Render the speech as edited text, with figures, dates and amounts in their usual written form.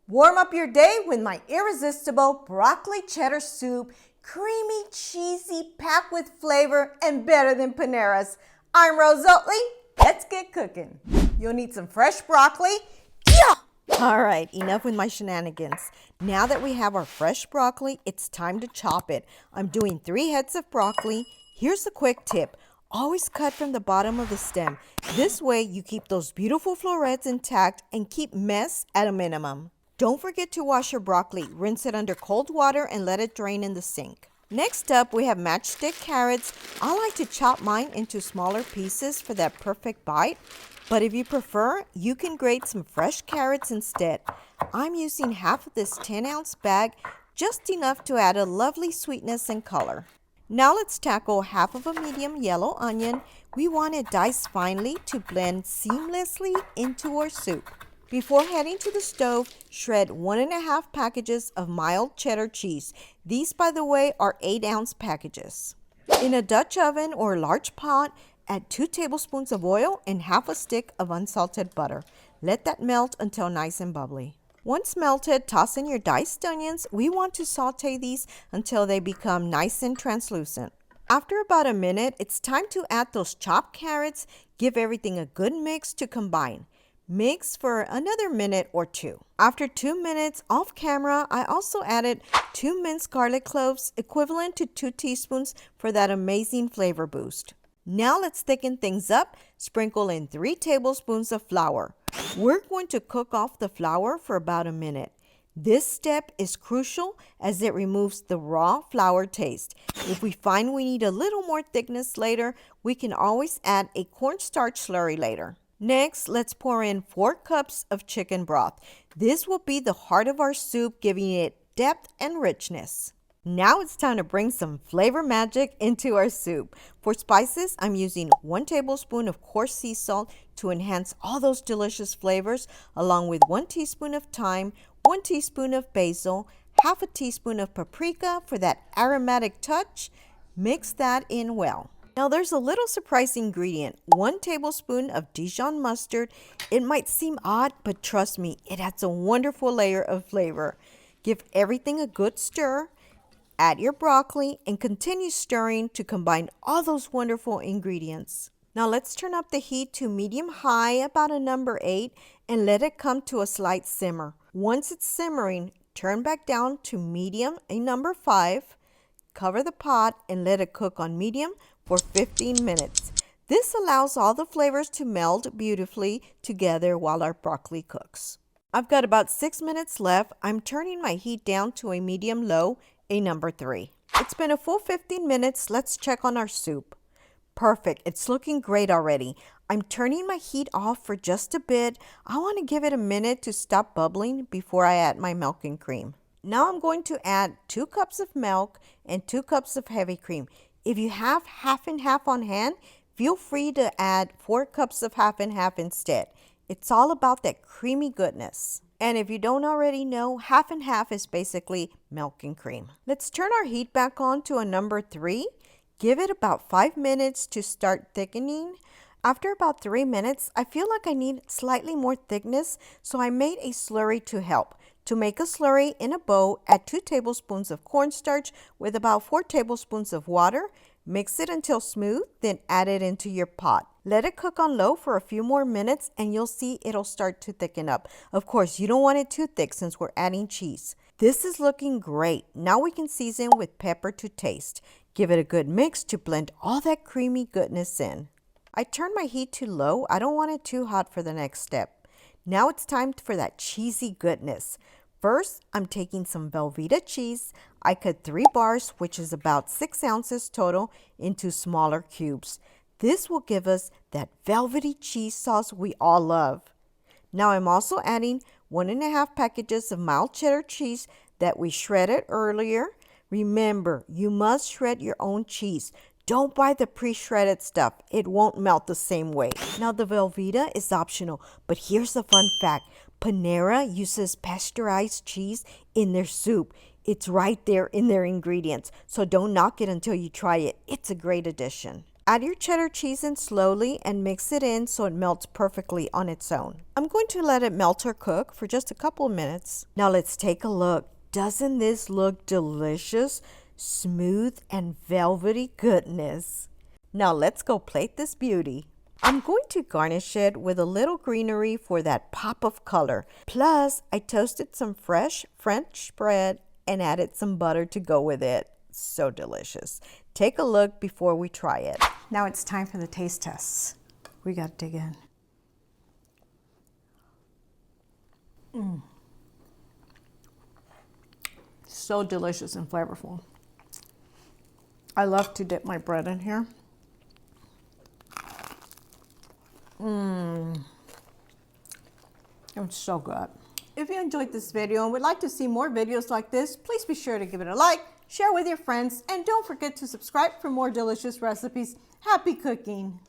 Warm up your day with my irresistible broccoli cheddar soup, creamy, cheesy, packed with flavor, and better than Panera's. I'm Rose Oatley. Let's get cooking. You'll need some fresh broccoli. Yeah! All right, enough with my shenanigans. Now that we have our fresh broccoli, it's time to chop it. I'm doing 3 heads of broccoli. Here's a quick tip. Always cut from the bottom of the stem. This way you keep those beautiful florets intact and keep mess at a minimum. Don't forget to wash your broccoli. Rinse it under cold water and let it drain in the sink. Next up, we have matchstick carrots. I like to chop mine into smaller pieces for that perfect bite. But if you prefer, you can grate some fresh carrots instead. I'm using half of this 10-ounce bag, just enough to add a lovely sweetness and color. Now let's tackle half of a medium yellow onion. We want it diced finely to blend seamlessly into our soup. Before heading to the stove, shred 1.5 packages of mild cheddar cheese. These, by the way, are 8-ounce packages. In a Dutch oven or large pot, add 2 tablespoons of oil and half a stick of unsalted butter. Let that melt until nice and bubbly. Once melted, toss in your diced onions. We want to saute these until they become nice and translucent. After about a minute, it's time to add those chopped carrots. Give everything a good mix to combine. Mix for another minute or 2. After 2 minutes off camera, I also added 2 minced garlic cloves, equivalent to 2 teaspoons for that amazing flavor boost. Now let's thicken things up. Sprinkle in 3 tablespoons of flour. We're going to cook off the flour for about a minute. This step is crucial as it removes the raw flour taste. If we find we need a little more thickness later, we can always add a cornstarch slurry later. Next, let's pour in 4 cups of chicken broth. This will be the heart of our soup, giving it depth and richness. Now it's time to bring some flavor magic into our soup. For spices, I'm using 1 tablespoon of coarse sea salt to enhance all those delicious flavors, along with 1 teaspoon of thyme, 1 teaspoon of basil, half a teaspoon of paprika for that aromatic touch. Mix that in well. Now there's a little surprise ingredient, 1 tablespoon of Dijon mustard. It might seem odd, but trust me, it adds a wonderful layer of flavor. Give everything a good stir. Add your broccoli and continue stirring to combine all those wonderful ingredients. Now let's turn up the heat to medium-high, about a number 8, and let it come to a slight simmer. Once it's simmering, turn back down to medium, a number 5. Cover the pot and let it cook on medium for 15 minutes. This allows all the flavors to meld beautifully together while our broccoli cooks. I've got about 6 minutes left. I'm turning my heat down to a medium-low, a number 3. It's been a full 15 minutes. Let's check on our soup. Perfect. It's looking great already. I'm turning my heat off for just a bit. I want to give it a minute to stop bubbling before I add my milk and cream. Now I'm going to add 2 cups of milk and 2 cups of heavy cream. If you have half and half on hand, feel free to add 4 cups of half and half instead. It's all about that creamy goodness. And if you don't already know, half and half is basically milk and cream. Let's turn our heat back on to a number 3. Give it about 5 minutes to start thickening. After about 3 minutes, I feel like I need slightly more thickness, so I made a slurry to help. To make a slurry in a bowl, add 2 tablespoons of cornstarch with about 4 tablespoons of water. Mix it until smooth, then add it into your pot. Let it cook on low for a few more minutes and you'll see it'll start to thicken up. Of course, you don't want it too thick since we're adding cheese. This is looking great. Now we can season with pepper to taste. Give it a good mix to blend all that creamy goodness in. I turned my heat to low. I don't want it too hot for the next step. Now it's time for that cheesy goodness. First, I'm taking some Velveeta cheese. I cut 3 bars, which is about 6 ounces total, into smaller cubes. This will give us that velvety cheese sauce we all love. Now I'm also adding 1.5 packages of mild cheddar cheese that we shredded earlier. Remember, you must shred your own cheese. Don't buy the pre-shredded stuff. It won't melt the same way. Now the Velveeta is optional, but here's the fun fact. Panera uses pasteurized cheese in their soup. It's right there in their ingredients, so don't knock it until you try it. It's a great addition. Add your cheddar cheese in slowly and mix it in so it melts perfectly on its own. I'm going to let it melt or cook for just a couple of minutes. Now let's take a look. Doesn't this look delicious? Smooth and velvety goodness. Now let's go plate this beauty. I'm going to garnish it with a little greenery for that pop of color. Plus, I toasted some fresh French bread and added some butter to go with it. So delicious. Take a look before we try it. Now it's time for the taste tests. We got to dig in. So delicious and flavorful. I love to dip my bread in here. It's so good. If you enjoyed this video and would like to see more videos like this, please be sure to give it a like, share with your friends, and don't forget to subscribe for more delicious recipes. Happy cooking!